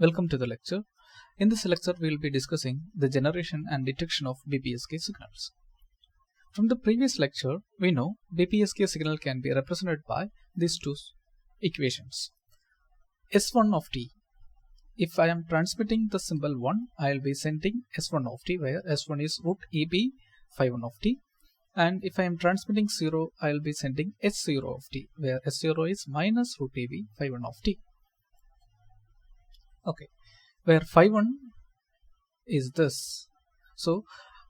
Welcome to the lecture. In this lecture, we will be discussing the generation and detection of BPSK signals. From the previous lecture, we know BPSK signal can be represented by these two equations. S1 of t. If I am transmitting the symbol 1, I will be sending S1 of t, where S1 is root EB phi 1 of t. And if I am transmitting 0, I will be sending S0 of t, where S0 is minus root EB phi 1 of t. Okay, where phi 1 is this. So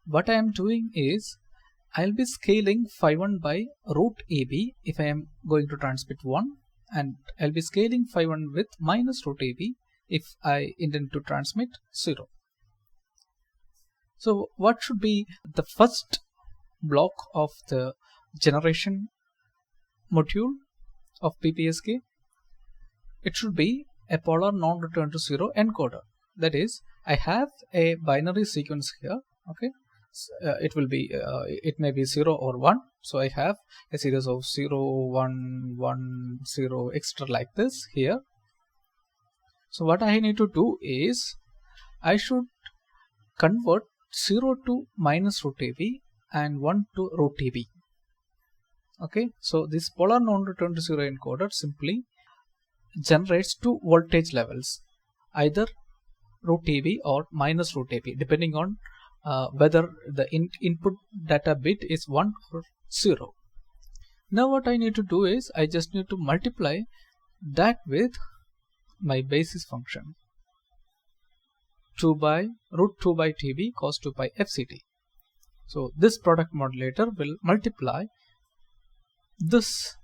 what I am doing is I'll be scaling phi 1 by root EB if I am going to transmit 1, and I'll be scaling phi 1 with minus root EB if I intend to transmit 0. So what should be the first block of the generation module of BPSK? It should be a polar non-return to 0 encoder. That is, I have a binary sequence here. Okay, it may be 0 or 1. So I have a series of 0, 1, 1, 0, etc. like this here. So what I need to do is I should convert 0 to minus root AB and 1 to root AB. Okay, so this polar non-return to 0 encoder simply generates two voltage levels, either root AB or minus root AB, depending on whether the input data bit is 1 or 0. Now what I need to do is I just need to multiply that with my basis function 2 by root 2 by TB cos 2 pi FCT. So this product modulator will multiply this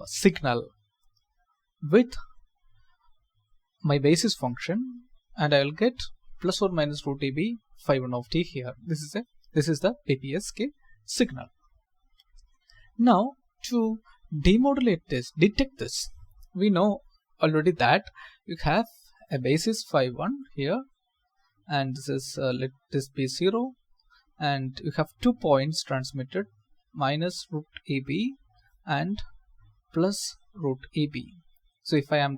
signal with my basis function, and I will get plus or minus root EB phi 1 of t here. This is the BPSK signal. Now to demodulate this, detect this, we know already that you have a basis phi 1 here, and this is let this be 0, and you have 2 points transmitted, minus root EB and plus root EB. So if I am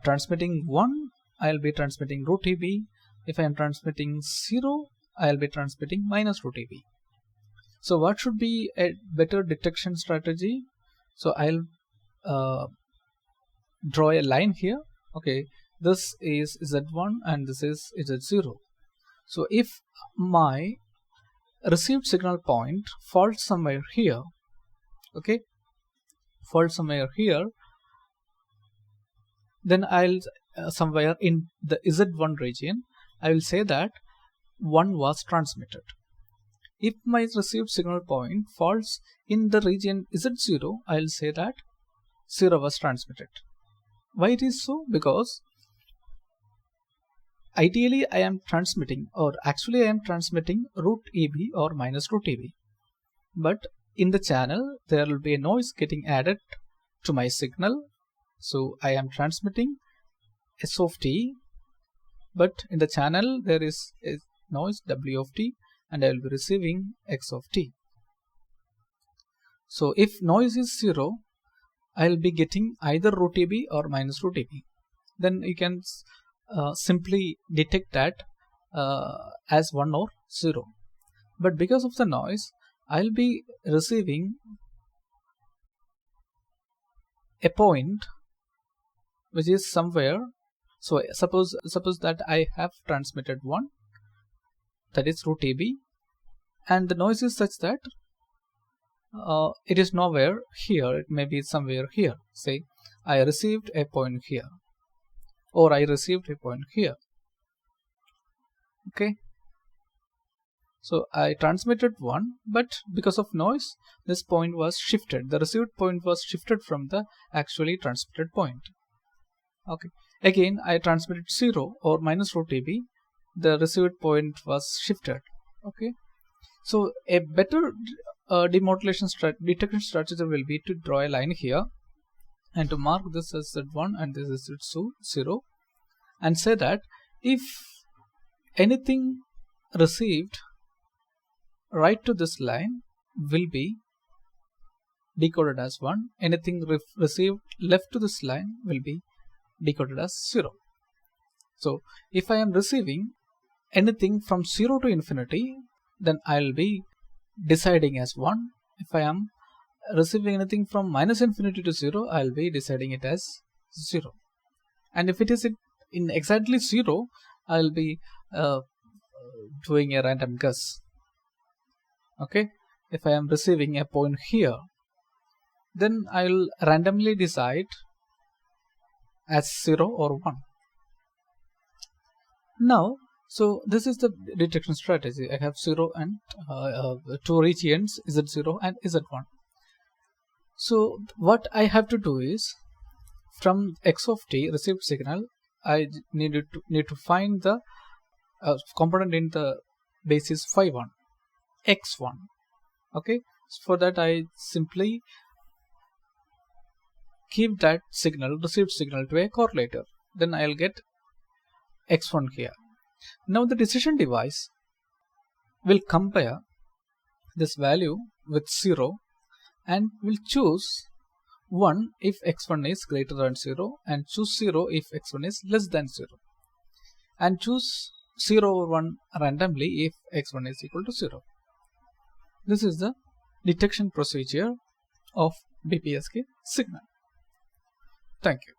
transmitting 1, I will be transmitting root EB. If I am transmitting 0, I will be transmitting minus root EB. So what should be a better detection strategy? So I'll draw a line here. Okay, this is Z1 and this is Z0. So if my received signal point falls somewhere here, okay, falls somewhere here, then I'll somewhere in the Z1 region, I will say that 1 was transmitted. If my received signal point falls in the region Z0, I'll say that 0 was transmitted. Why it is so? Because ideally I am transmitting, or actually I am transmitting root EB or minus root EB. But in the channel, there will be a noise getting added to my signal. So I am transmitting S of t, but in the channel there is a noise W of t, and I will be receiving X of t. So if noise is 0, I will be getting either root EB or minus root EB. Then you can simply detect that as 1 or 0. But because of the noise, I will be receiving a point which is somewhere. So suppose that I have transmitted 1, that is root EB, and the noise is such that it is nowhere here, it may be somewhere here. Say I received a point here, or I received a point here. Okay, so I transmitted 1, but because of noise this point was shifted, the received point was shifted from the actually transmitted point. Okay, again I transmitted 0 or minus root EB, the received point was shifted. Okay, so a better demodulation detection strategy will be to draw a line here and to mark this as Z1 and this is Z0, and say that if anything received right to this line will be decoded as 1, anything received left to this line will be decoded as 0. So if I am receiving anything from 0 to infinity, then I'll be deciding as 1. If I am receiving anything from minus infinity to 0, I'll be deciding it as 0. And if it is in exactly 0, I'll be doing a random guess. Okay, if I am receiving a point here, then I'll randomly decide as 0 or 1. Now, so this is the detection strategy. I have 0 and two regions, Z0 and Z1. So what I have to do is, from x of t received signal, I need to find the component in the basis phi1, x1. Okay, so for that I simply give that signal, received signal, to a correlator. Then I'll get x1 here. Now the decision device will compare this value with 0 and will choose 1 if x1 is greater than 0 and choose 0 if x1 is less than 0, and choose 0 or 1 randomly if x1 is equal to 0. This is the detection procedure of BPSK signal. Thank you.